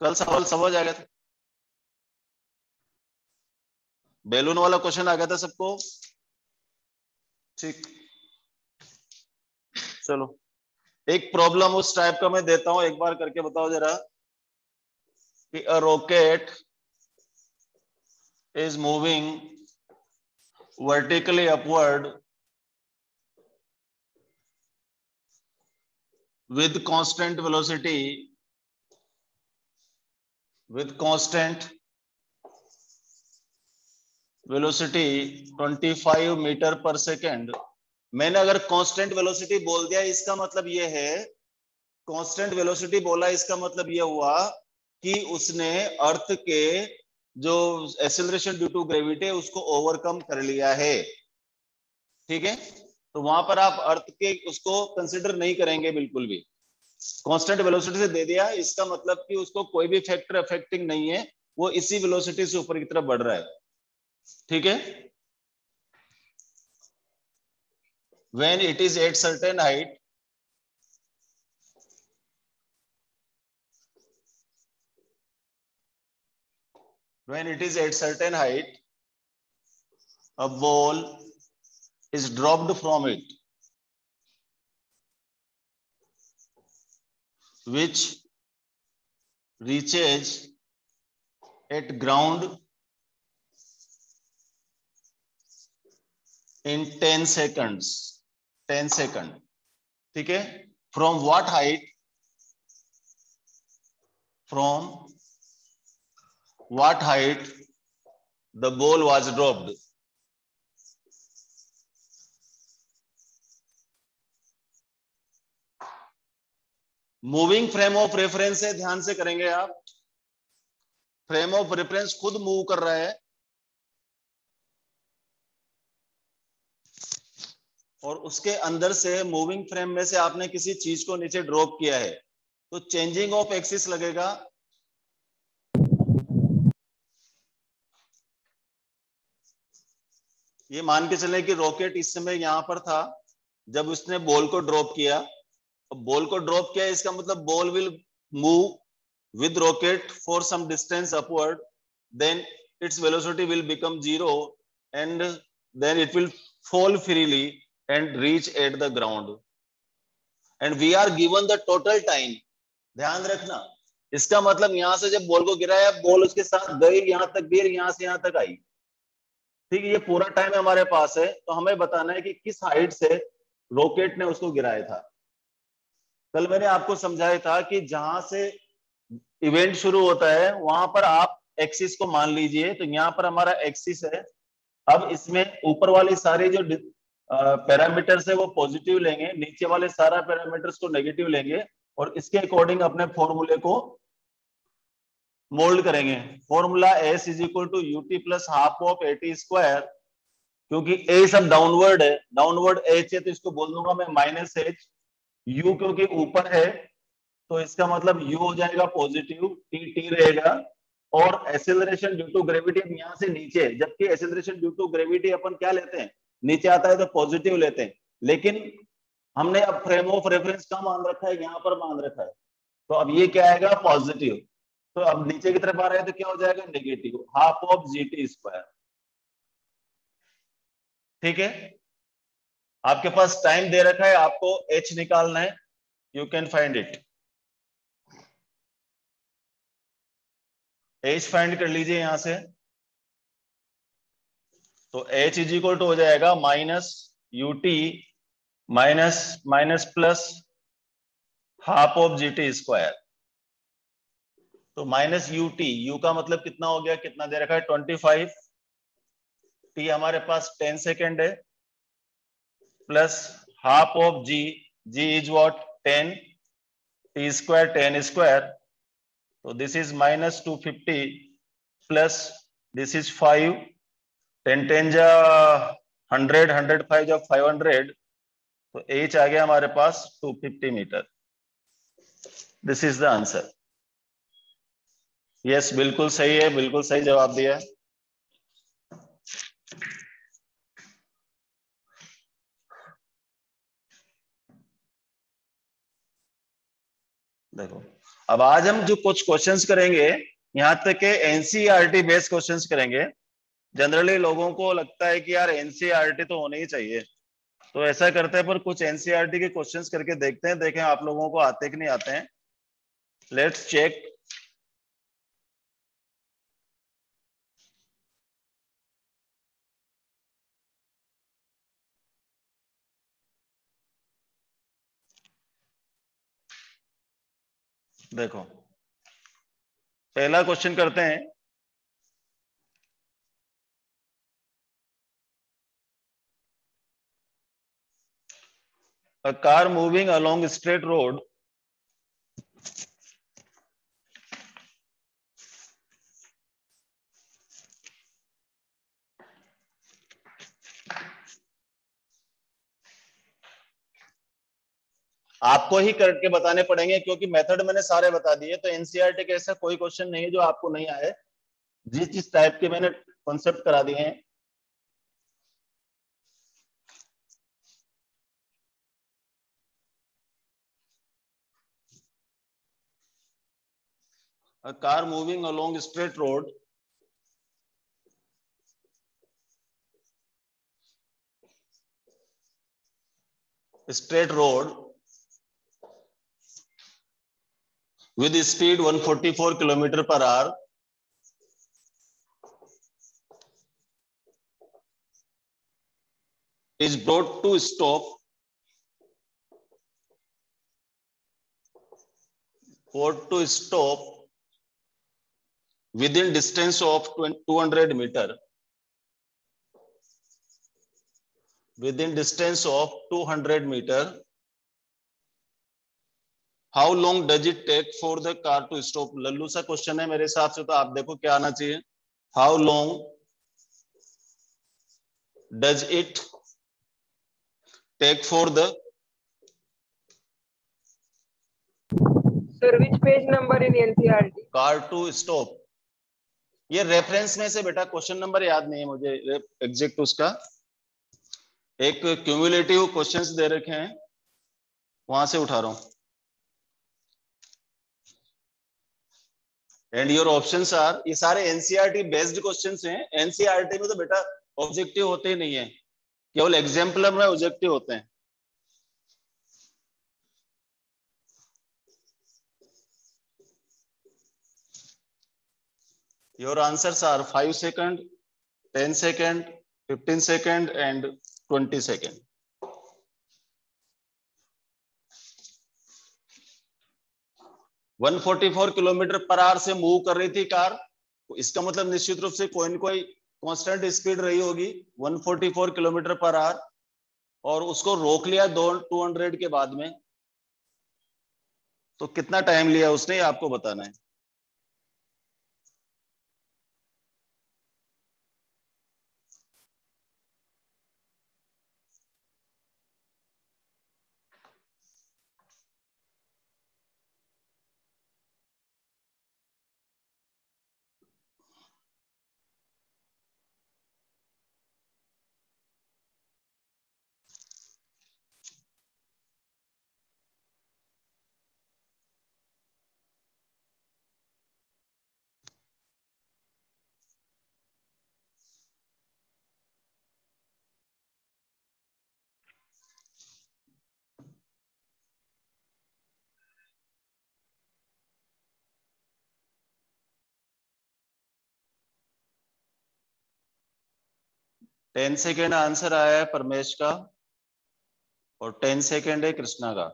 कल सवाल समझ आ गया था, बैलून वाला क्वेश्चन आ गया था सबको? ठीक, चलो एक प्रॉब्लम उस टाइप का मैं देता हूं, एक बार करके बताओ जरा कि a rocket is moving vertically upward with constant velocity 25 metre per second. मैंने अगर कांस्टेंट वेलोसिटी बोल दिया, इसका मतलब यह है, कांस्टेंट वेलोसिटी बोला इसका मतलब यह हुआ कि उसने अर्थ के जो एक्सेलरेशन ड्यू टू ग्रेविटी है उसको ओवरकम कर लिया है। ठीक है, तो वहां पर आप अर्थ के उसको कंसिडर नहीं करेंगे बिल्कुल भी। कांस्टेंट वेलोसिटी से दे दिया, इसका मतलब कि उसको कोई भी फैक्टर अफेक्टिंग नहीं है, वो इसी वेलोसिटी से ऊपर की तरफ बढ़ रहा है। ठीक है, when it is at certain height, a ball is dropped from it, which reaches at ground in 10 seconds. 10 second. ठीक है, from what height? From what height the ball was dropped? Moving frame of reference है, ध्यान से करेंगे आप। Frame of reference खुद move कर रहा है और उसके अंदर से मूविंग फ्रेम में से आपने किसी चीज को नीचे ड्रॉप किया है, तो चेंजिंग ऑफ एक्सिस लगेगा। ये मान के चले कि रॉकेट इस समय यहां पर था जब उसने बॉल को ड्रॉप किया। बॉल को ड्रॉप किया इसका मतलब ball will move with rocket for some distance upward, then its velocity will become 0 and then it will fall freely and reach at the ground, and we are given the total time। ध्यान रखना, इसका मतलब यहां से जब ball को गिराया, ball उसके साथ गई, यहां तक गिर, यहां से यहां तक आई। ठीक है, ये पूरा टाइम हमारे पास है, तो हमें बताना है कि किस हाइट से रॉकेट ने उसको गिराया था। कल मैंने आपको समझाया था कि जहां से इवेंट शुरू होता है वहां पर आप एक्सिस को मान लीजिए, तो यहां पर हमारा एक्सिस है। अब इसमें ऊपर वाली सारी जो पैरामीटर्स है वो पॉजिटिव लेंगे, नीचे वाले सारा पैरामीटर्स को नेगेटिव लेंगे और इसके अकॉर्डिंग अपने फॉर्मूले को मोल्ड करेंगे। Formula S is equal to U T plus half of A T square, क्योंकि ए सब डाउनवर्ड है, डाउनवर्ड एच है तो इसको बोल दूंगा मैं माइनस एच। यू क्योंकि ऊपर है तो इसका मतलब यू हो जाएगा पॉजिटिव, टी टी रहेगा। और एसेलरेशन ड्यू टू ग्रेविटी अब यहां से नीचे, जबकि एसेलरेशन ड्यू टू ग्रेविटी अपन क्या लेते हैं, नीचे आता है तो पॉजिटिव लेते हैं, लेकिन हमने अब फ्रेम ऑफ रेफरेंस का मान रखा है, यहां पर मान रखा है, तो अब ये क्या आएगा पॉजिटिव, तो अब नीचे की तरफ आ रहा है तो क्या हो जाएगा negative, half of G T square. ठीक है, आपके पास टाइम दे रखा है, आपको एच निकालना है, you can find it. H find कर लीजिए यहां से, तो एच इज इक्वल टू हो जाएगा minus UT minus minus plus half of G T square. तो माइनस यूटी, यू का मतलब कितना हो गया, कितना दे रखा है 25, टी हमारे पास 10 सेकेंड है, plus half of g, g is what 10, t square 10 square, तो this is minus 250 plus this is 5, 10 10 जा 100, 105 जा 500, तो एच आ गया हमारे पास 250 मीटर। This is the answer. Yes, बिल्कुल सही है, बिल्कुल सही जवाब दिया है। देखो अब आज हम जो कुछ क्वेश्चंस करेंगे, यहाँ तक के एनसीईआरटी बेस्ड क्वेश्चंस करेंगे। जनरली लोगों को लगता है कि यार एनसीईआरटी तो होने ही चाहिए, तो ऐसा करते हैं, पर कुछ एनसीईआरटी के क्वेश्चंस करके देखते हैं, देखें आप लोगों को आते कि नहीं आते हैं। Let's check. देखो पहला क्वेश्चन करते हैं। A car moving along a straight road आपको ही करके बताने पड़ेंगे, क्योंकि मेथड मैंने सारे बता दिए। तो एनसीईआरटी के ऐसा कोई क्वेश्चन नहीं है जो आपको नहीं आए, जिस जिस टाइप के मैंने कॉन्सेप्ट करा दिए हैं। A car moving along a straight road with speed 144 km per hour is brought to stop within distance of 200 meter, within distance of 200 meter. How long does it take for the car to stop? Lallu सा question है मेरे हिसाब से, तो आप देखो क्या आना चाहिए। How long does it take for the Sir, which page number in NCERT? car to stop? ये रेफरेंस में से बेटा क्वेश्चन नंबर याद नहीं है मुझे एग्जैक्ट उसका। एक क्यूमुलेटिव क्वेश्चंस दे रखे हैं, वहां से उठा रहा हूं। एंड योर ऑप्शंस आर, ये सारे एनसीईआरटी बेस्ड क्वेश्चंस हैं। एनसीईआरटी में तो बेटा ऑब्जेक्टिव होते ही नहीं है, केवल एग्जाम्पलर में ऑब्जेक्टिव होते हैं। Your answers are 5 second, 10 second, 15 second and 20 second. One 144 kilometre per hour से मूव कर रही थी कार, इसका मतलब निश्चित रूप से कोई न कोई कांस्टेंट स्पीड रही होगी 144 किलोमीटर पर आवर, और उसको रोक लिया 200 के बाद में। तो कितना टाइम लिया उसने, आपको बताना है। टेन सेकेंड आंसर आया है परमेश का, और 10 सेकेंड है कृष्णा का।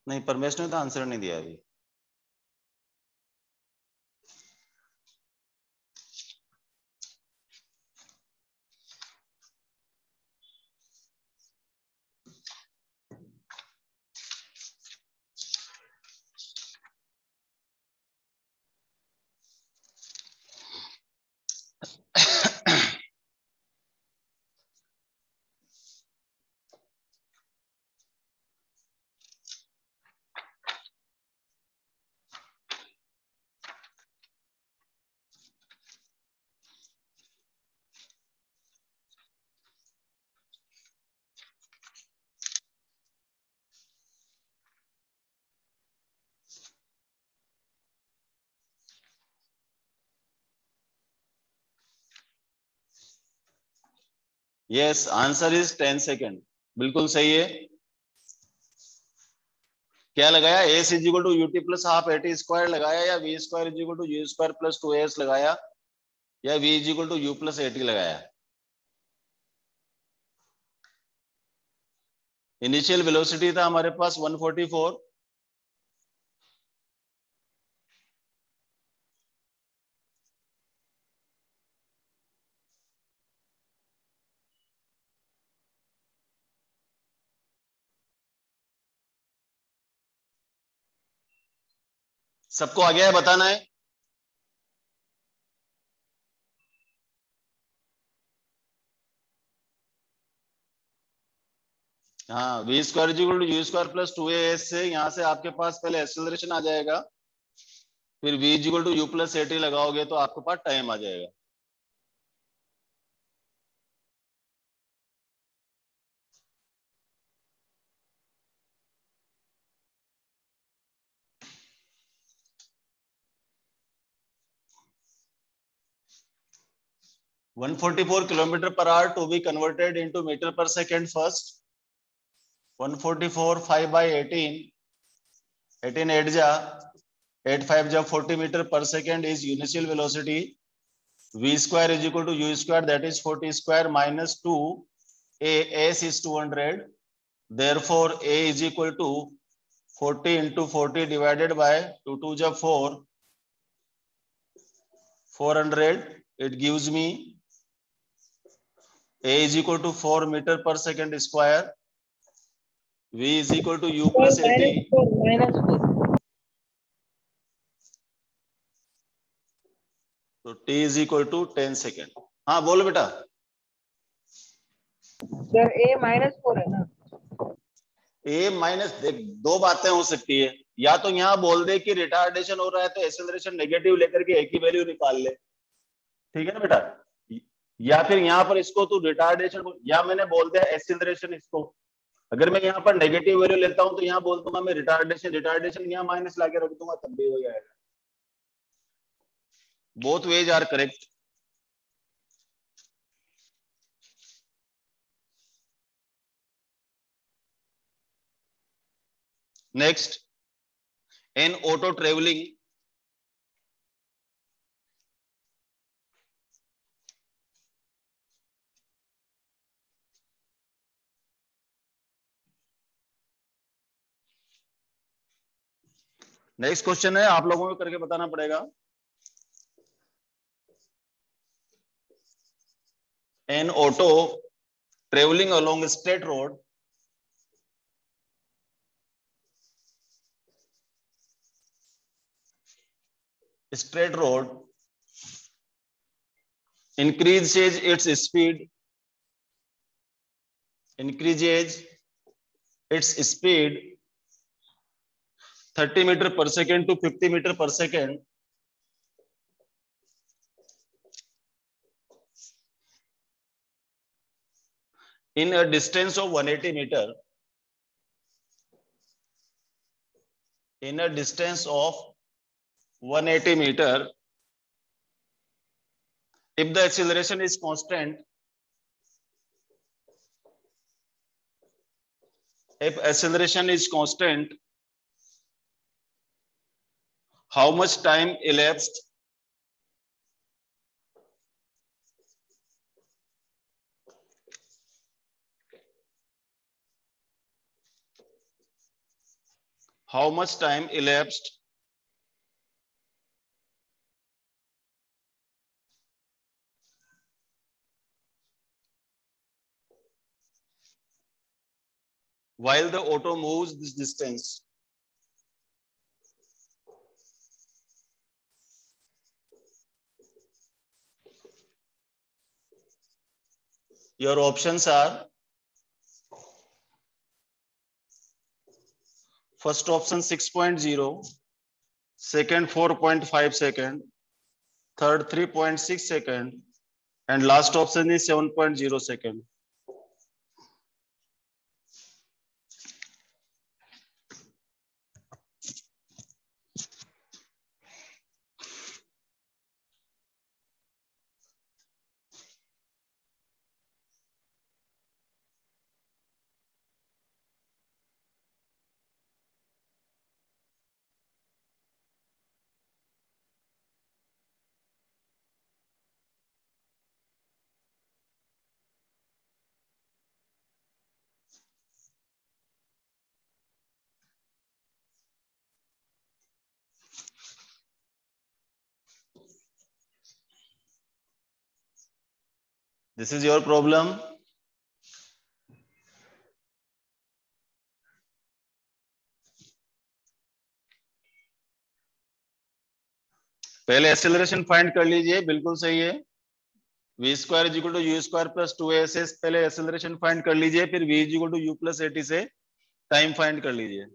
नहीं, परमेश ने तो आंसर नहीं दिया अभी। यस, आंसर इज 10 सेकेंड, बिल्कुल सही है। क्या लगाया, S is equal to U T plus half A T square लगाया, या V square is equal to you square plus 2as लगाया, या V is equal to U plus A T लगाया। इनिशियल वेलोसिटी था हमारे पास 144, सबको आ गया है, बताना है। हाँ, V square is equal to you square plus 2as से यहाँ से आपके पास पहले एक्सेलरेशन आ जाएगा, फिर v is equal to U plus A T लगाओगे तो आपके पास टाइम आ जाएगा। One 144 kilometre per hour to be converted into metre per second first. 144 5 by 18, 18 8 जा 8 5 जा 40 metre per second is initial velocity. v square is equal to u square, that is 40 square minus 2 a, s is 200, therefore a is equal to 40 into 40 divided by 2 2 जा 4, 400, it gives me a is equal to 4 meter per second square, v is equal to u plus 80, तो t is equal to 10 second. हाँ बोलो बेटा। Sir a -4 है ना। ए minus, देख दो बातें हो सकती है, या तो यहाँ बोल दे कि रिटार्डेशन हो रहा है तो एक्सेलरेशन नेगेटिव लेकर के एक ही वैल्यू निकाल ले, ठीक है ना बेटा, या फिर यहाँ पर इसको तू रिटार्डेशन, या मैंने बोल दिया एक्सेलरेशन इसको, अगर मैं यहाँ पर नेगेटिव वैल्यू लेता हूं तो यहाँ बोल दूंगा मैं रिटार्डेशन, रिटार्डेशन यहाँ माइनस लाके रख दूंगा तब भी हो जाएगा। Both ways are correct. Next, in auto travelling next question है, आप लोगों को करके बताना पड़ेगा। An auto travelling along straight road increases its speed, increases its speed 30 meter per second to 50 meter per second in a distance of 180 meter, in a distance of 180 meter, if the acceleration is constant, if acceleration is constant, how much time elapsed how much time elapsed while the auto moves this distance? Your options are, first option 6.0, second 4.5 second, third 3.6 second, and last option is 7.0 second. This is your problem. पहले acceleration find कर लीजिए, बिल्कुल सही है। v square is equal to you square plus 2s, पहले acceleration find कर लीजिए, फिर v is equal to U plus 80 से टाइम फाइंड कर लीजिए।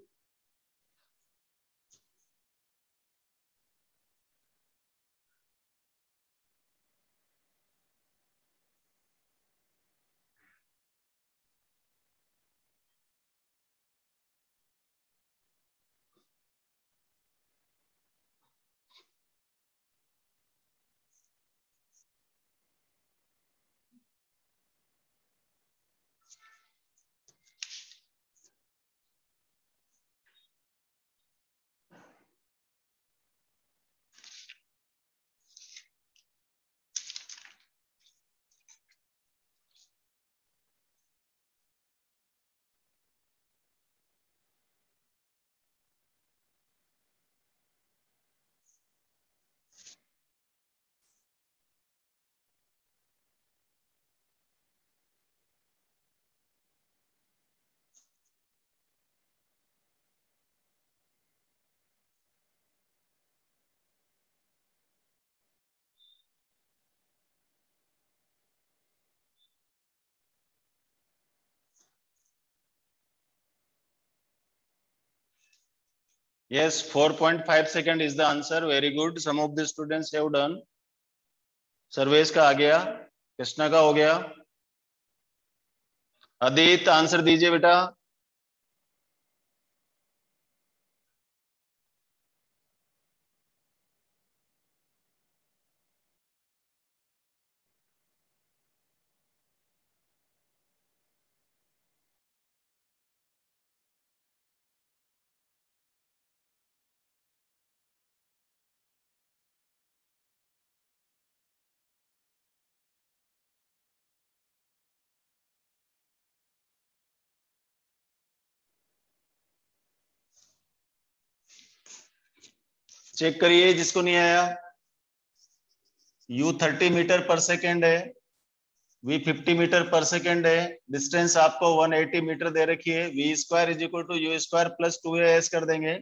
Yes, 4.5 second is the answer. Very good. Some of the students have done. Sarvesh का आ गया, कृष्णा का हो गया। आदित्य आंसर दीजिए बेटा। चेक करिए जिसको नहीं आया। u 30 मीटर पर सेकेंड है, v 50 मीटर पर सेकेंड है, डिस्टेंस आपको 180 मीटर दे रखी है। v square is equal to you square plus 2as कर देंगे।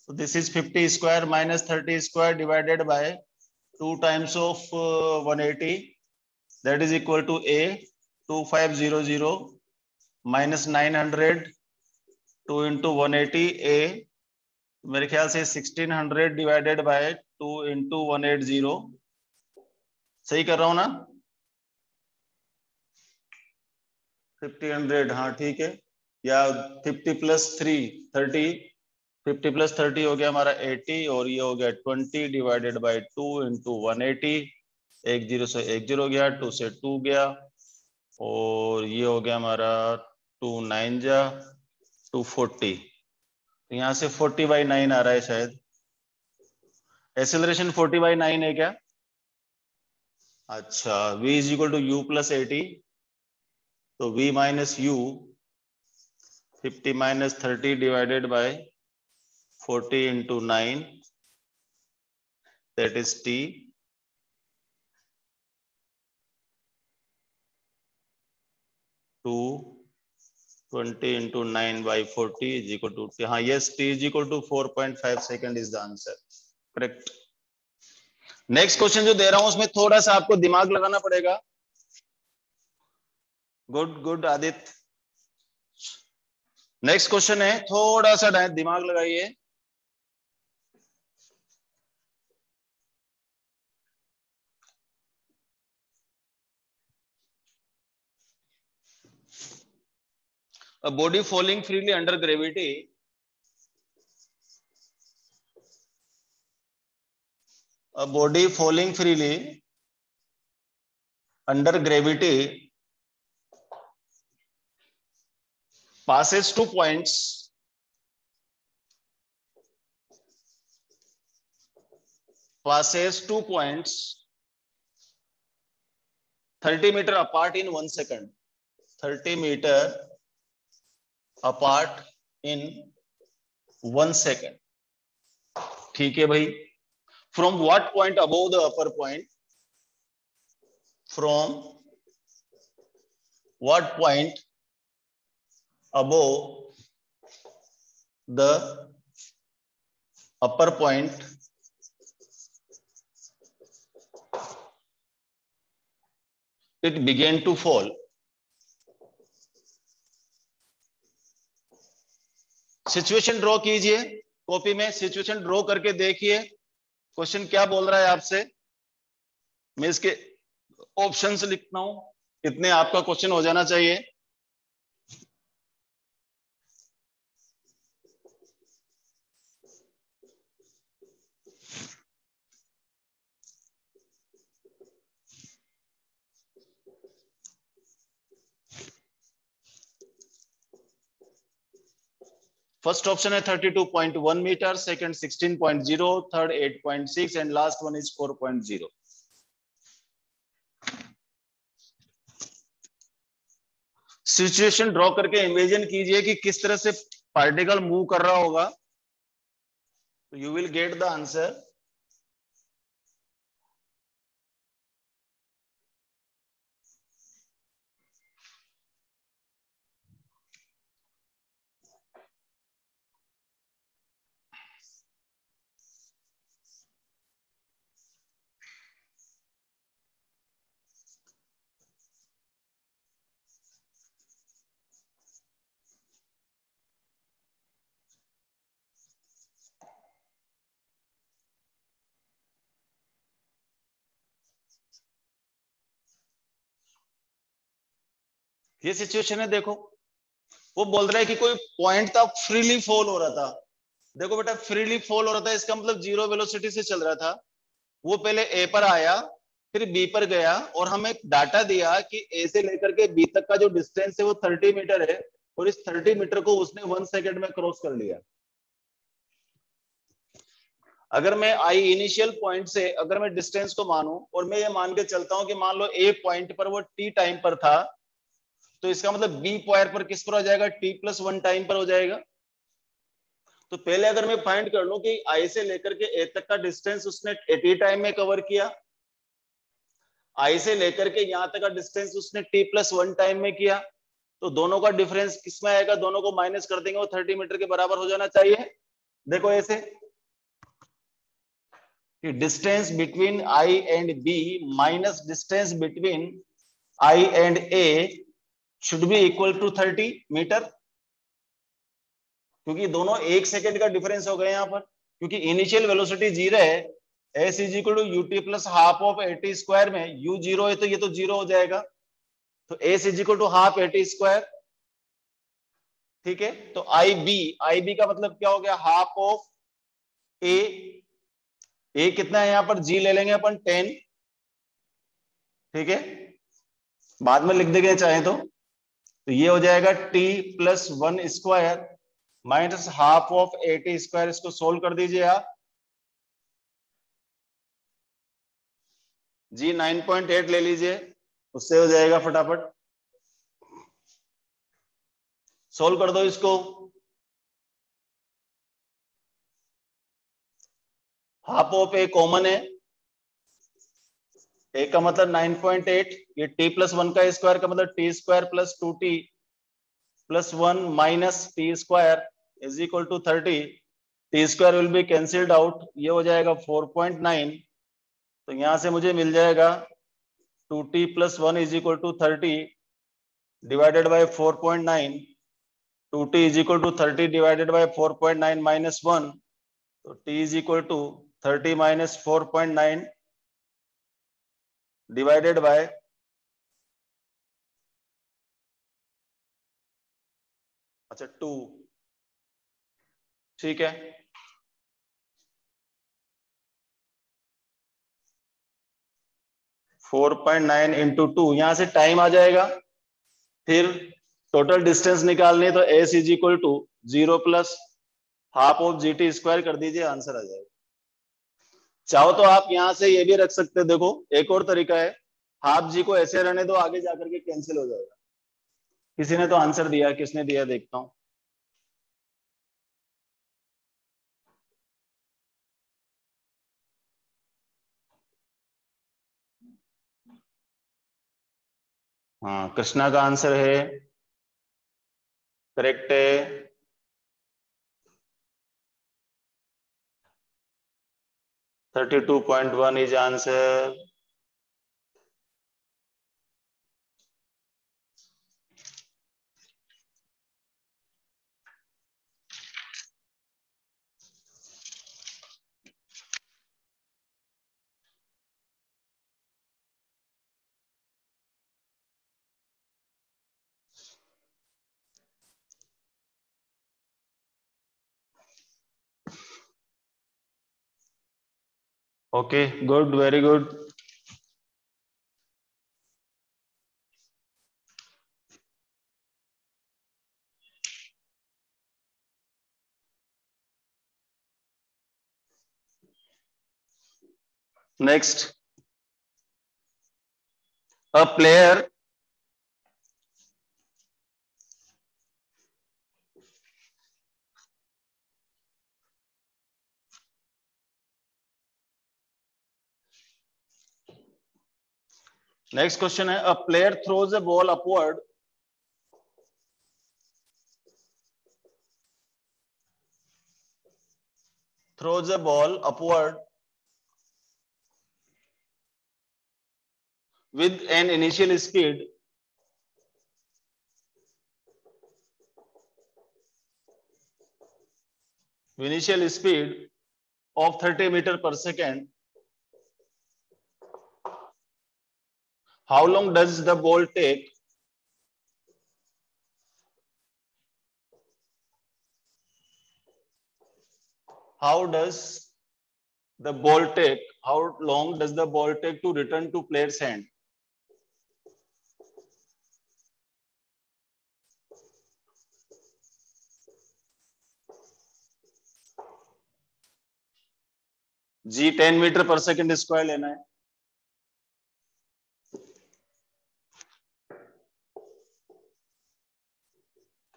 So this is 50 square minus 30 square divided by 2 times of 180, that is equal to a 2500 minus 900 2 into 180 a, मेरे ख्याल से 1600 divided by 2 into 180, सही कर रहा हूं ना? 50 हाँ ठीक है, या 50 प्लस 3 30, 50 प्लस 30 हो गया हमारा 80, और ये हो गया 20 डिवाइडेड बाई 2 इंटू 180, 10 से 10 गया, 2 से 2 गया, और ये हो गया हमारा 2 9 जा 240, यहाँ से 40/9 आ रहा है शायद। एक्सेलरेशन 40/9 है क्या? अच्छा, v is equal to U plus 80, तो v minus U 50 minus 30 divided by 40 into 9, that is t, to 20 into 9 by 40 is equal to t. हाँ, yes, t is equal to 4.5 second is the answer. Correct. Next question जो दे रहा हूं उसमें थोड़ा सा आपको दिमाग लगाना पड़ेगा। Good good Aditya. Next question है, थोड़ा सा दिमाग लगाइए। A body falling freely under gravity under gravity passes 2 points passes 2 points 30 meter apart in 1 second. 30 meter apart in 1 second. ठीक है भाई. From what point above the upper point? From what point above the upper point it began to fall. Situation draw कीजिए, copy में situation draw करके देखिए question क्या बोल रहा है आपसे। मैं इसके ऑप्शंस लिखता हूं, इतने आपका क्वेश्चन हो जाना चाहिए। फर्स्ट ऑप्शन है 32.1 मीटर, second 16.0, third 8.6 and last one is 4.0। Situation draw करके इमेजिन कीजिए कि किस तरह से पार्टिकल मूव कर रहा होगा, तो you will get the answer. ये सिचुएशन है, देखो वो बोल रहा है कि कोई पॉइंट था फ्रीली फॉल हो रहा था। देखो बेटा फ्रीली फॉल हो रहा था, इसका मतलब जीरो वेलोसिटी से चल रहा था। वो पहले ए पर आया, फिर बी पर गया, और हमें डाटा दिया कि ए से लेकर के बी तक का जो डिस्टेंस है वो 30 मीटर है, और इस 30 मीटर को उसने 1 सेकेंड में क्रॉस कर लिया। अगर मैं आई इनिशियल पॉइंट से अगर मैं डिस्टेंस को मानूं, और मैं ये मान के चलता हूं कि मान लो ए पॉइंट पर वो टी टाइम पर था, तो इसका मतलब बी पॉइंट पर किस पर हो जाएगा, t+1 टाइम पर हो जाएगा। तो पहले अगर मैं फाइंड कर लूं कि आई से लेकर के ए तक का डिस्टेंस उसने टी टाइम में कवर किया, आई से लेकर के यहां तक का डिस्टेंस उसने t+1 टाइम में किया, तो दोनों का डिफरेंस किसमें आएगा, दोनों को माइनस कर देंगे, वो 30 मीटर के बराबर हो जाना चाहिए। देखो ऐसे कि distance between I and B minus distance between I and A should be equal to 30 metre, क्योंकि दोनों 1 सेकेंड का डिफरेंस हो गए यहां पर, क्योंकि इनिशियल वेलोसिटी 0 है। S is equal to U T plus half of A T square में यू 0 है तो ये तो 0 हो जाएगा, तो S is equal to half A T square. ठीक है, तो आई बी का मतलब क्या हो गया, हाफ ऑफ ए। ए कितना है यहां पर, जी ले लेंगे अपन 10। ठीक है, बाद में लिख देंगे चाहे तो ये हो जाएगा t+1 square minus half of A T square. इसको सोल्व कर दीजिए आप, जी 9.8 ले लीजिए, उससे हो जाएगा फटाफट। सोल्व कर दो इसको, हाफ ऑफ ए कॉमन है, ए का मतलब 9.8, ये t+1 का स्क्वायर का मतलब T square plus 2t+1 minus T square is equal to 30। T square will be cancelled out, ये हो जाएगा 4.9। तो यहां से मुझे मिल जाएगा 2t+1 is equal to 30 divided by 4.9। 2t is equal to 30 divided by 4.9 minus 1, तो t is equal to 30 minus 4.9 divided by अच्छा 2। ठीक है, 4.9 इंटू 2, यहां से टाइम आ जाएगा। फिर टोटल डिस्टेंस निकालनी है, तो S is equal to 0 plus half of G T square कर दीजिए, आंसर आ जाएगा। चाहो तो आप यहां से ये भी रख सकते हैं, देखो एक और तरीका है, हाफ जी को ऐसे रहने दो, आगे जाकर के कैंसिल हो जाएगा। किसी ने तो आंसर दिया, किसने दिया देखता हूं। हाँ, कृष्णा का आंसर है करेक्ट है। 32.1 is answer. Okay, good, very good. Next, a player next question है, a player throws a ball upward throws a ball upward with an initial speed of 30 meter per second. How long does the ball take how does how long does the ball take to return to player's hand? G 10 metre per second square लेना है।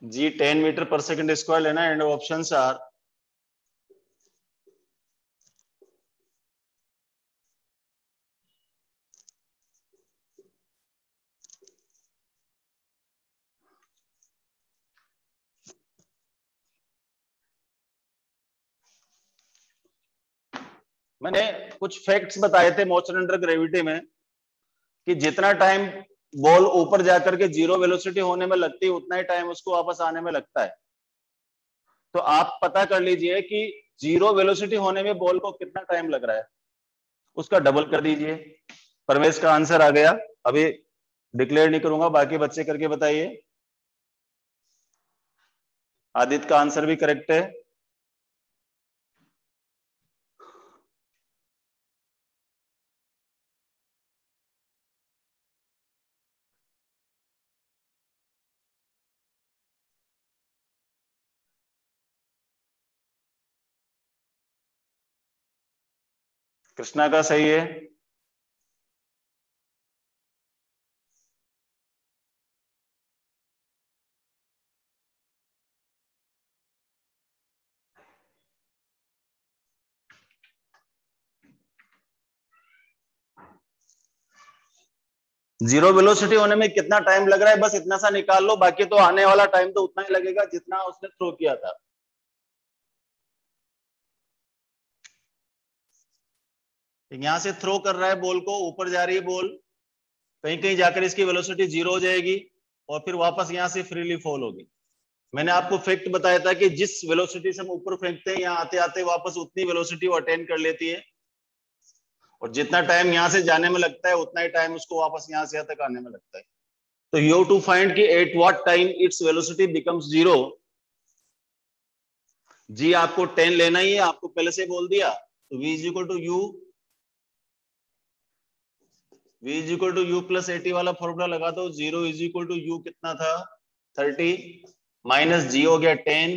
G 10 metre per second square लेना है and options are मैंने कुछ facts बताए थे motion under gravity में कि जितना टाइम बॉल ऊपर जाकर के जीरो वेलोसिटी होने में लगती है उतना ही टाइम उसको वापस आने में लगता है। तो आप पता कर लीजिए कि जीरो वेलोसिटी होने में बॉल को कितना टाइम लग रहा है, उसका डबल कर दीजिए। परवेश का आंसर आ गया। अभी डिक्लेयर नहीं करूंगा, बाकी बच्चे करके बताइए। आदित्य का आंसर भी करेक्ट है। कृष्णा का सही है। जीरो वेलोसिटी होने में कितना टाइम लग रहा है बस इतना सा निकाल लो, बाकी तो आने वाला टाइम तो उतना ही लगेगा जितना उसने थ्रो किया था। यहां से थ्रो कर रहा है बॉल को, ऊपर जा रही है बॉल, कहीं कहीं जाकर इसकी वेलोसिटी जीरो हो जाएगी और फिर वापस यहां से फ्रीली फॉल होगी। मैंने आपको फैक्ट बताया था कि जिस वेलोसिटी से हम ऊपर फेंकते हैं यहाँ आते आते वापस उतनी वेलोसिटी वो अटेन कर लेती है, और जितना टाइम यहाँ से जाने में लगता है उतना ही टाइम उसको वापस यहाँ से यहाँ तक आने में लगता है। तो यू हैव टू फाइंड कि at what time its velocity becomes zero. G आपको 10 लेना ही है, आपको पहले से बोल दिया। तो v is equal to U plus 80 वाला फॉर्मूला लगा दो। 0 इज इक्वल टू यू कितना था 30 माइनस जी हो गया 10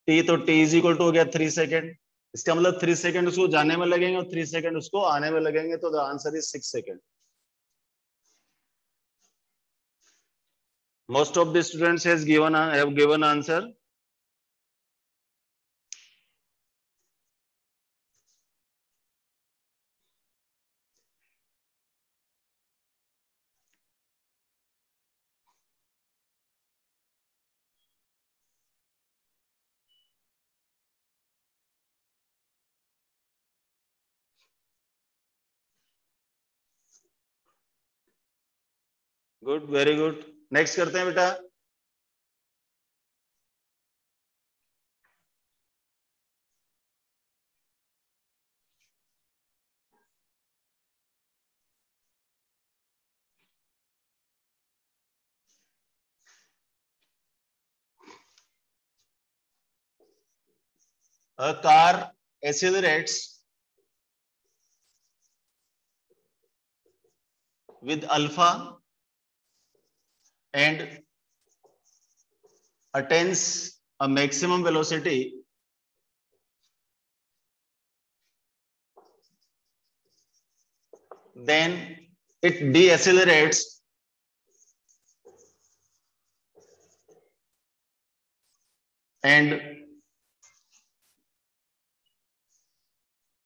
टी, तो टी इज इक्वल टू हो गया 3 सेकेंड। इसका मतलब 3 सेकेंड उसको जाने में लगेंगे और 3 सेकेंड उसको आने में लगेंगे, तो the answer is 6 second. Most of the students have given answer. Good, very good. Next करते हैं बेटा। A car accelerates with alpha and attains a maximum velocity then it deaccelerates and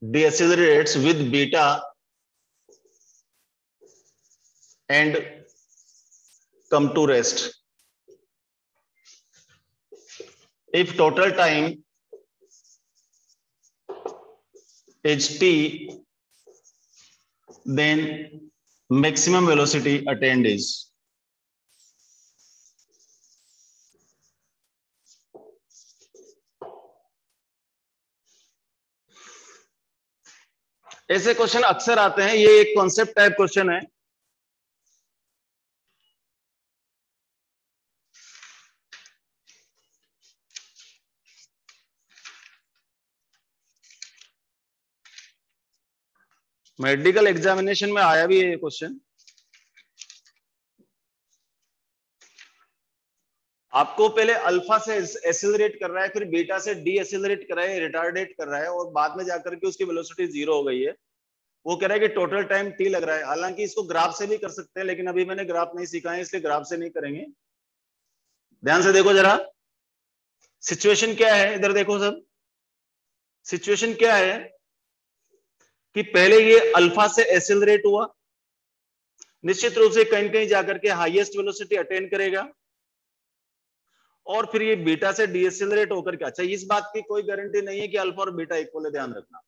with beta and come to rest. If total time is t, then maximum velocity attained is ऐसे question अक्सर आते हैं। ये एक concept type question है। Medical examination में आया भी है ये क्वेश्चन। आपको पहले अल्फा से एसिलरेट कर रहा है, फिर बीटा से डी एसिलरेट कर रहा है, रिटार्डेट कर रहा है, और बाद में जाकर के उसकी वेलोसिटी 0 हो गई है। वो कह रहा है कि टोटल टाइम टी लग रहा है। हालांकि इसको ग्राफ से भी कर सकते हैं, लेकिन अभी मैंने ग्राफ नहीं सीखा है, इसलिए ग्राफ से नहीं करेंगे। ध्यान से देखो जरा, सिचुएशन क्या है, इधर देखो सब। सिचुएशन क्या है कि पहले ये अल्फा से एसिलरेट हुआ, निश्चित रूप से कहीं कहीं जाकर के हाईएस्ट वेलोसिटी अटेन करेगा, और फिर ये बीटा से डीएसिलरेट होकर के, अच्छा इस बात की कोई गारंटी नहीं है कि अल्फा और बीटा इक्वल है, ध्यान रखना।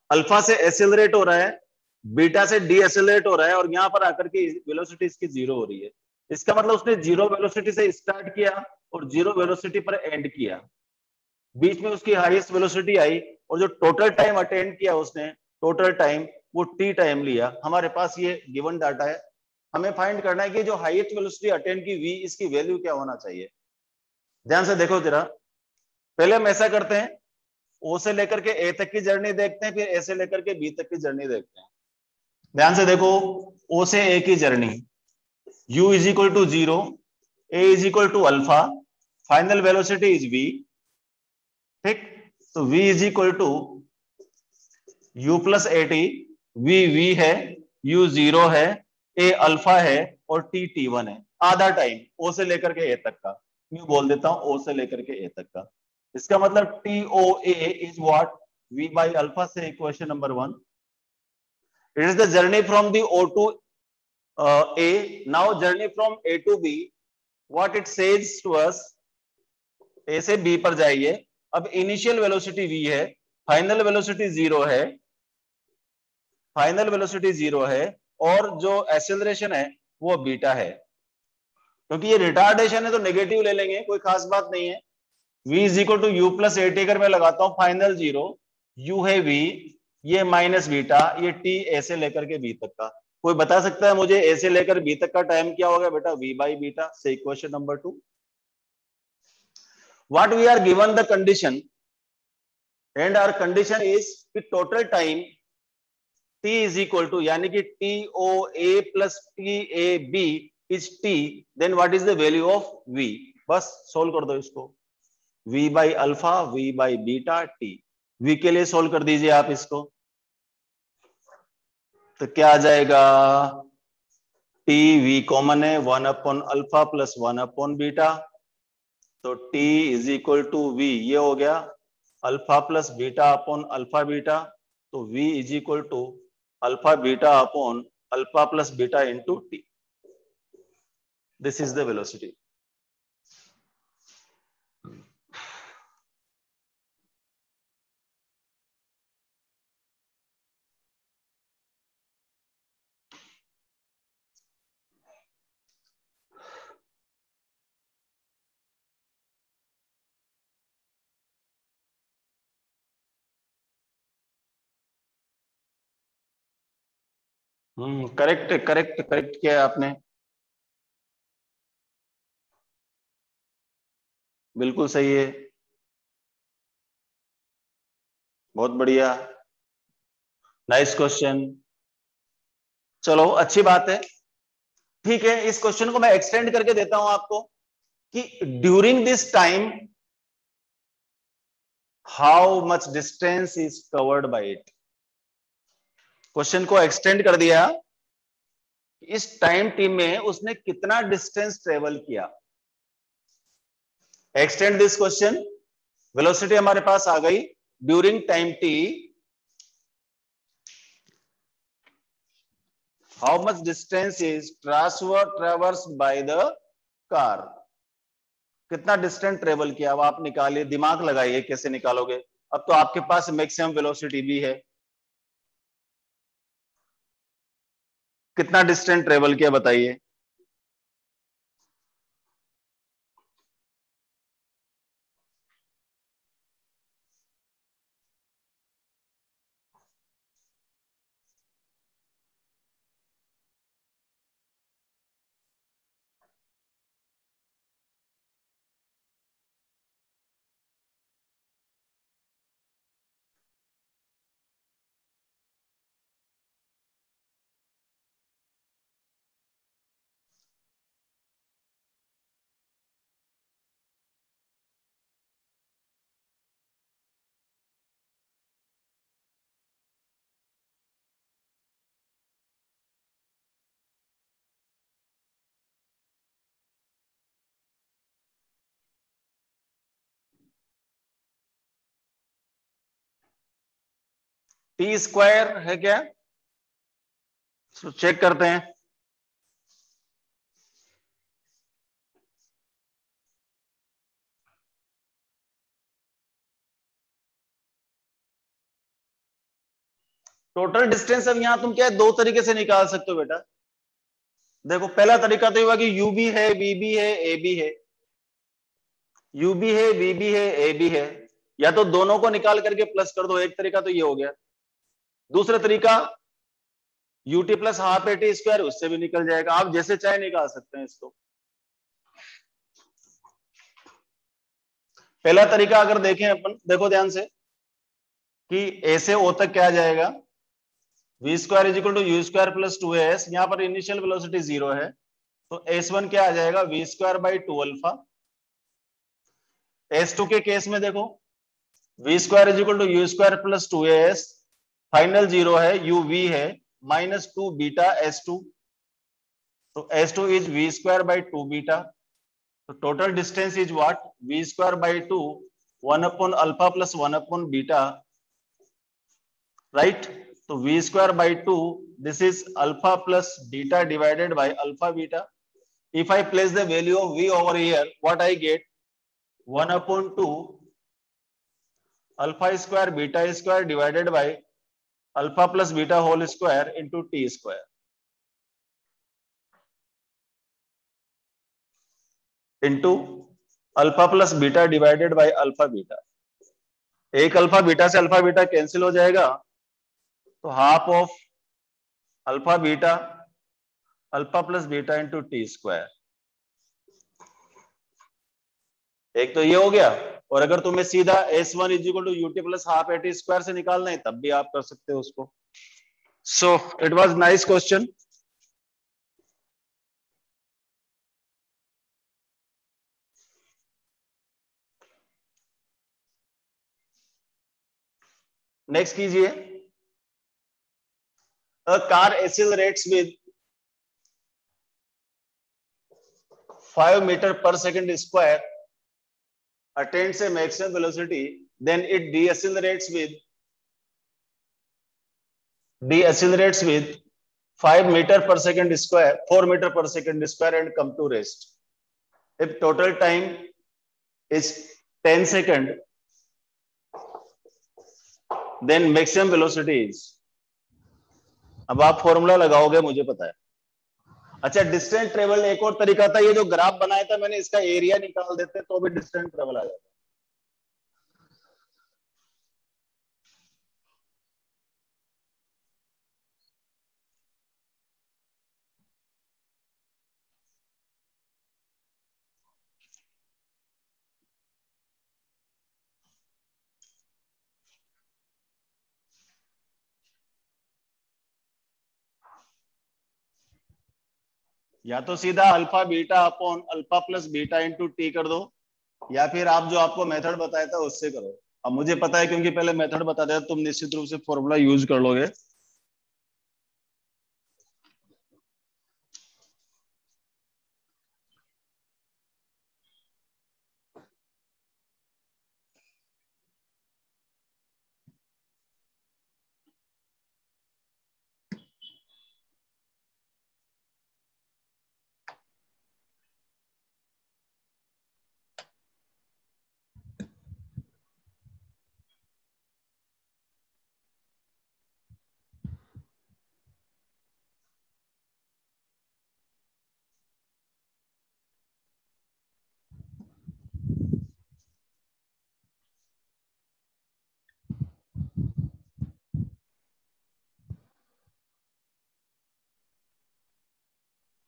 अल्फा से एसिलरेट हो रहा है, बीटा से डीएसिलरेट हो रहा है, और यहां पर आकर के वेलोसिटी इसकी 0 हो रही है। इसका मतलब उसने 0 वेलोसिटी से स्टार्ट किया और 0 वेलोसिटी पर एंड किया। बीच में उसकी हाईएस्ट वेलोसिटी आई, और जो टोटल टाइम अटेंड किया उसने, टोटल टाइम वो टी टाइम लिया। हमारे पास ये गिवन डाटा है, हमें फाइंड करना है कि जो हाईएस्ट वेलोसिटी अटेंड की वी, इसकी वैल्यू क्या होना चाहिए। ध्यान से देखो जरा, पहले हम ऐसा करते हैं, ओ से लेकर के ए तक की जर्नी देखते हैं, फिर ए से लेकर के बी तक की जर्नी देखते हैं। ध्यान से देखो, ओ से ए की journey, u is equal to 0, A is equal to alpha, final velocity is v, ठीक। तो v is equal to u plus A T, v है, u 0 है, a अल्फा है, और t t1 है। आधा टाइम o से लेकर के a तक का, मैं बोल देता हूं o से लेकर के a तक का। इसका मतलब TOA is what? V by alpha से equation number 1. It is the journey from the O to A. Now journey from A to B. What it says to us? A से B पर जाइए। अब initial velocity V है, final velocity 0 है, final velocity 0 है, और जो acceleration है वो बीटा है। क्योंकि ये रिटार्डेशन है तो नेगेटिव ले लेंगे, कोई खास बात नहीं है। v is equal to U plus A T, अगर मैं लगाता हूं फाइनल 0, u है v, ये माइनस बीटा, ये t ए से लेकर के b तक का। कोई बता सकता है मुझे a से लेकर b तक का टाइम क्या होगा बेटा? v बाई बीटा से equation number 2। What we are given the condition, and our condition is कि total time t is equal to, यानी कि t O A plus t A B is t, then what is the value of v। बस solve कर दो इसको, v by alpha, v by beta, t। v के लिए solve कर दीजिए आप इसको, तो क्या आ जाएगा? t v कॉमन है, 1 upon alpha plus 1 upon beta, तो t is equal to v, ये हो गया alpha plus beta upon alpha beta, तो v is equal to alpha beta upon alpha plus beta into t। This is the velocity. Correct correct correct किया आपने, बिल्कुल सही है, बहुत बढ़िया, नाइस क्वेश्चन। चलो अच्छी बात है, ठीक है, इस क्वेश्चन को मैं एक्सटेंड करके देता हूं आपको कि during this time how much distance is covered by it. Question को एक्सटेंड कर दिया, इस टाइम टी में उसने कितना डिस्टेंस ट्रेवल किया। एक्सटेंड दिस क्वेश्चन, वेलोसिटी हमारे पास आ गई, during time t how much distance is traversed by the car. कितना डिस्टेंस ट्रेवल किया, अब आप निकालिए, दिमाग लगाइए कैसे निकालोगे। अब तो आपके पास मैक्सिमम वेलोसिटी भी है, कितना डिस्टेंस ट्रेवल किया बताइए। टी स्क्वायर है क्या, तो चेक करते हैं। टोटल डिस्टेंस अब यहां तुम क्या है, दो तरीके से निकाल सकते हो बेटा। देखो पहला तरीका तो ये हुआ कि यू भी है, वी भी है, ए भी है, यू भी है, वी भी है, ए भी है, या तो दोनों को निकाल करके प्लस कर दो, एक तरीका तो ये हो गया। दूसरा तरीका UT plus half A T square, उससे भी निकल जाएगा, आप जैसे चाहे निकाल सकते हैं इसको। पहला तरीका अगर देखें अपन, देखो ध्यान से कि ए से ओ तक क्या आ जाएगा, we square is equal to you square plus two S, यहां पर इनिशियल वेलोसिटी 0 है, तो S1 क्या आ जाएगा, we square by two alpha. S2 के केस में देखो, v square is equal to you square plus two s, final 0 है, यू वी है, माइनस टू बीटा S2, तो S2 is v square by two beta, तो total distance is what, v square by two, one upon alpha plus one upon beta, right. तो v square by two, this is alpha plus beta divided by alpha beta. If I place the value of v over here, what I get, 1 upon 2 alpha square beta square divided by alpha plus beta whole square into t square, into alpha plus beta divided by alpha beta। एक alpha beta से alpha beta cancel हो जाएगा, तो half of alpha beta alpha plus beta into T square. एक तो ये हो गया, और अगर तुम्हें सीधा S1 is equal to U T plus half A T square से निकालना है तब भी आप कर सकते हो उसको। So it was nice question. Next कीजिए, a car accelerates with 5 meter per second square, attains a maximum velocity, then it deaccelerates with 5 meter per second square, 4 meter per second square and come to rest. If total time is 10 second, then maximum velocity is, अब आप formula लगाओगे मुझे पता है। अच्छा, distance travel एक और तरीका था, ये जो ग्राफ बनाया था मैंने, इसका एरिया निकाल देते तो भी डिस्टेंस ट्रेवल आ जाता। या तो सीधा alpha beta upon alpha plus beta into T कर दो, या फिर आप जो आपको मेथड बताया था उससे करो। अब मुझे पता है क्योंकि पहले मेथड बता दिया, तुम निश्चित रूप से फॉर्मूला यूज कर लोगे।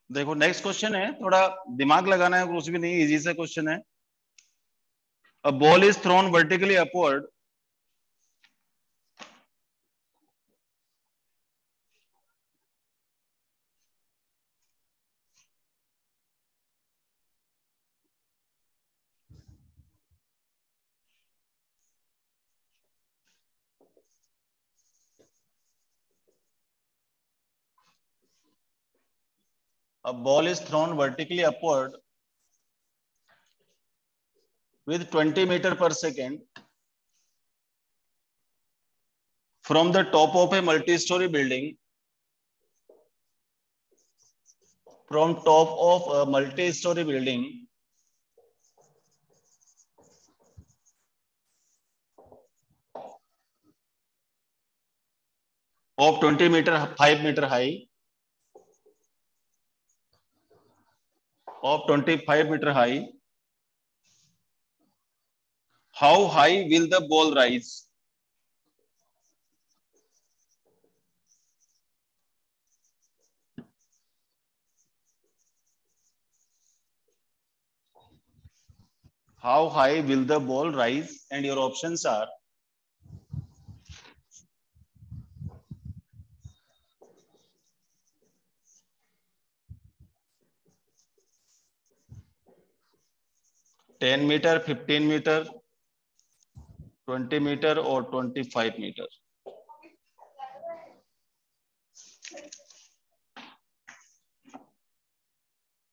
देखो नेक्स्ट क्वेश्चन है, थोड़ा दिमाग लगाना है, कुछ भी नहीं, इजी सा क्वेश्चन है। A ball is thrown vertically upward A ball is thrown vertically upward with 20 meter per second from the top of a multi-story building. From top of a multi-story building of 20 meter, 5 meter high, of 25 meter high. How high will the ball rise? How high will the ball rise? And your options are 10 meter, 15 meter, 20 meter और 25 meter.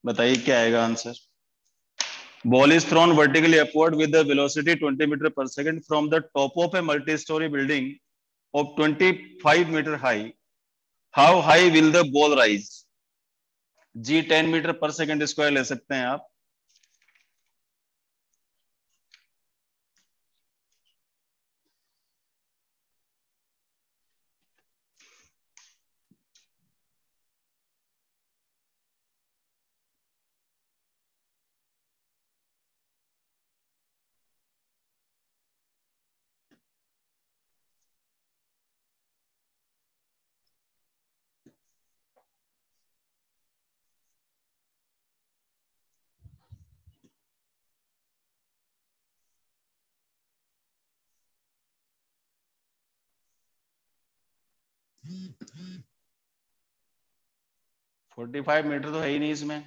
बताइए क्या आएगा answer. Ball is thrown vertically upward with the velocity 20 meter per second from the top of a multi-story building of 25 meter high. How high will the ball rise? G 10 metre per second square ले सकते हैं आप। Forty five metre तो है ही नहीं इसमें।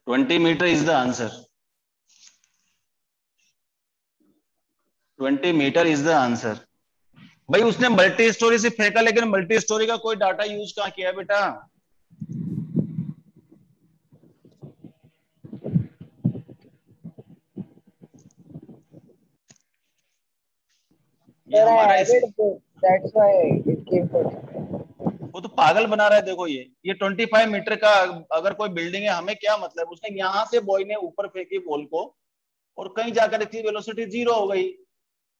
Twenty metre is the answer. 20 metre is the answer. भाई उसने मल्टी स्टोरी से फेंका, लेकिन मल्टी स्टोरी का कोई डाटा यूज कहाँ किया बेटा। ये Sir, हमारा I added both. That's why it came first. वो तो पागल बना रहा है। देखो ये 25 मीटर का अगर कोई बिल्डिंग है, हमें क्या मतलब, उसने यहां से बॉय ने ऊपर फेंकी बॉल को और कहीं जाकर इसकी वेलोसिटी जीरो हो गई।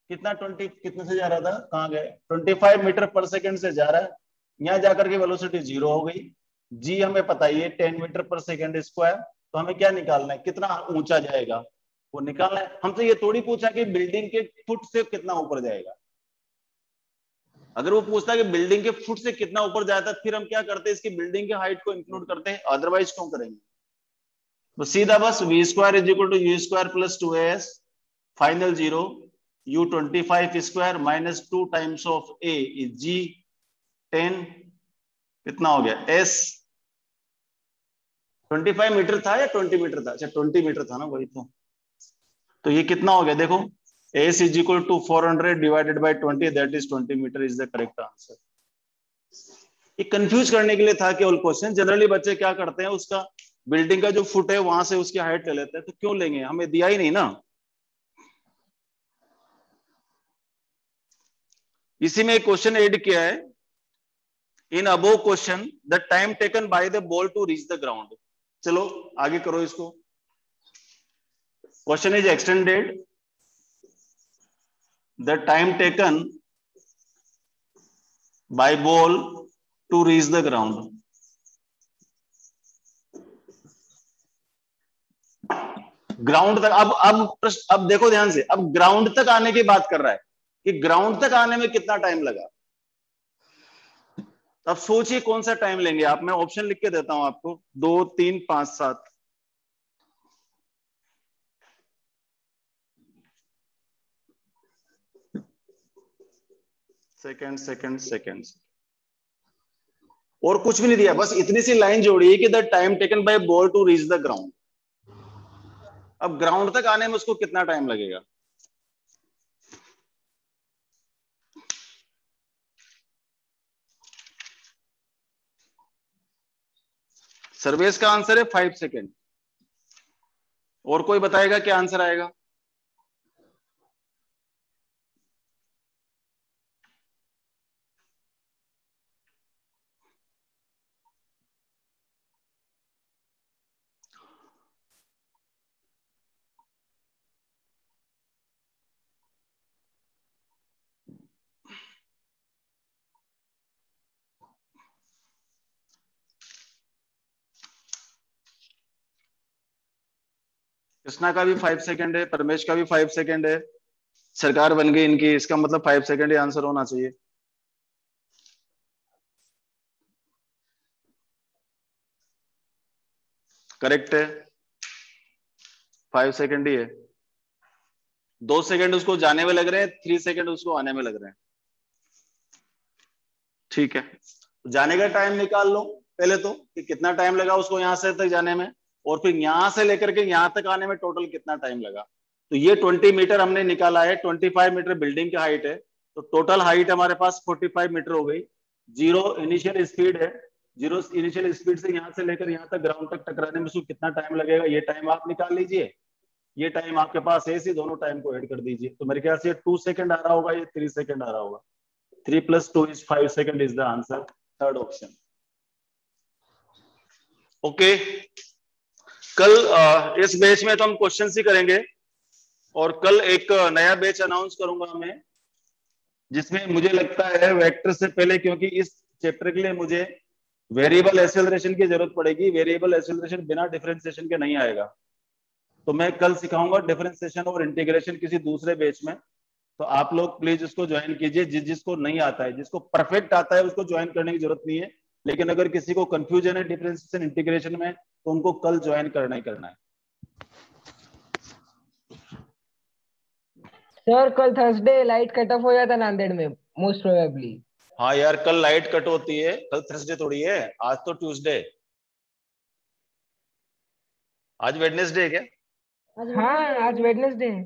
कितना 20 कितने से जा रहा था, कहाँ गए, 25 मीटर पर सेकंड से जा रहा है, यहाँ जाकर के वेलोसिटी जीरो हो गई। जी हमें पता ही है 10 मीटर पर सेकंड स्क्वायर, तो हमें क्या निकालना है, कितना ऊंचा जाएगा वो निकालना है। हमसे ये थोड़ी पूछा कि बिल्डिंग के फुट से कितना ऊपर जाएगा। अगर वो पूछता है कि बिल्डिंग के फुट से कितना ऊपर जाता है, फिर हम क्या करते हैं, इसकी बिल्डिंग के हाइट को इंक्लूड करते हैं, अदरवाइज क्यों करेंगे। तो सीधा बस v square is equal to u square plus 2as final 0 u25 square minus 2 times of a is g 10 कितना हो गया s 25 मीटर था या 20 मीटर था, अच्छा 20 मीटर था ना वही तो ये कितना हो गया देखो, s is equal to 400 divided by 20 that is 20 metre is the correct answer. ये कंफ्यूज करने के लिए था केवल क्वेश्चन। जनरली बच्चे क्या करते हैं, उसका बिल्डिंग का जो फुट है वहां से उसकी हाइट ले लेते हैं, तो क्यों लेंगे, हमें दिया ही नहीं ना। इसी में एक क्वेश्चन ऐड किया है, in above question the time taken by the ball to reach the ground. चलो आगे करो इसको। Question is extended the time taken by ball to reach the ground. Ground तक, अब देखो ध्यान से, अब ग्राउंड तक आने की बात कर रहा है कि ग्राउंड तक आने में कितना टाइम लगा। अब सोचिए कौन सा टाइम लेंगे आप, मैं ऑप्शन लिख के देता हूं आपको, 2 3 5 7। सेकेंड सेकेंड सेकेंड, और कुछ भी नहीं दिया, बस इतनी सी लाइन जोड़ी है कि the time taken by ball to reach the ground. अब ग्राउंड तक आने में उसको कितना टाइम लगेगा। सर्वेश का आंसर है 5 सेकेंड। और कोई बताएगा क्या आंसर आएगा। कृष्णा का भी 5 सेकेंड है, परमेश का भी 5 सेकेंड है, सरकार बन गई इनकी, इसका मतलब 5 सेकेंड ही आंसर होना चाहिए। करेक्ट है, 5 सेकेंड ही है। 2 सेकेंड उसको जाने में लग रहे हैं, 3 सेकेंड उसको आने में लग रहे हैं। ठीक है, जाने का टाइम निकाल लो पहले तो, कि कितना टाइम लगा उसको यहां से तक जाने में, और फिर यहां से लेकर के यहां तक आने में टोटल कितना टाइम लगा। तो ये 20 मीटर हमने निकाला है, 25 मीटर बिल्डिंग की हाइट है, तो टोटल हाइट हमारे पास 45 मीटर हो गई। 0 इनिशियल स्पीड है, 0 इनिशियल स्पीड से यहां से लेकर यहां तक ग्राउंड तक टकराने में उसको कितना टाइम लगेगा, ये टाइम आप निकाल लीजिए। ये टाइम आपके पास है, इसी दोनों टाइम को ऐड कर दीजिए, तो मेरे ख्याल से 2 सेकंड आ रहा होगा, ये 3 सेकंड आ रहा होगा। 3 + 2 is 5 second is the answer, third option. Okay, कल इस बैच में तो हम क्वेश्चन ही करेंगे, और कल एक नया बैच अनाउंस करूंगा मैं, जिसमें मुझे लगता है वेक्टर से पहले, क्योंकि इस चैप्टर के लिए मुझे वेरिएबल एक्सेलरेशन की जरूरत पड़ेगी। वेरिएबल एक्सेलरेशन बिना डिफरेंशिएशन के नहीं आएगा, तो मैं कल सिखाऊंगा डिफरेंशिएशन और इंटीग्रेशन किसी दूसरे बैच में। तो आप लोग प्लीज उसको ज्वाइन कीजिए, जिसको नहीं आता है, जिसको परफेक्ट आता है उसको ज्वाइन करने की जरूरत नहीं है, लेकिन अगर किसी को कंफ्यूजन है डिफरेंशिएशन इंटीग्रेशन में, तो उनको कल ज्वाइन करना ही करना है। सर कल थर्सडे लाइट कट ऑफ हो जाता नांदेड़ में मोस्ट प्रोबेबली। हाँ यार, कल लाइट कट होती है, कल थर्सडे थोड़ी है, आज तो ट्यूसडे। आज वेडनेसडे है क्या। हाँ आज वेडनेसडे है।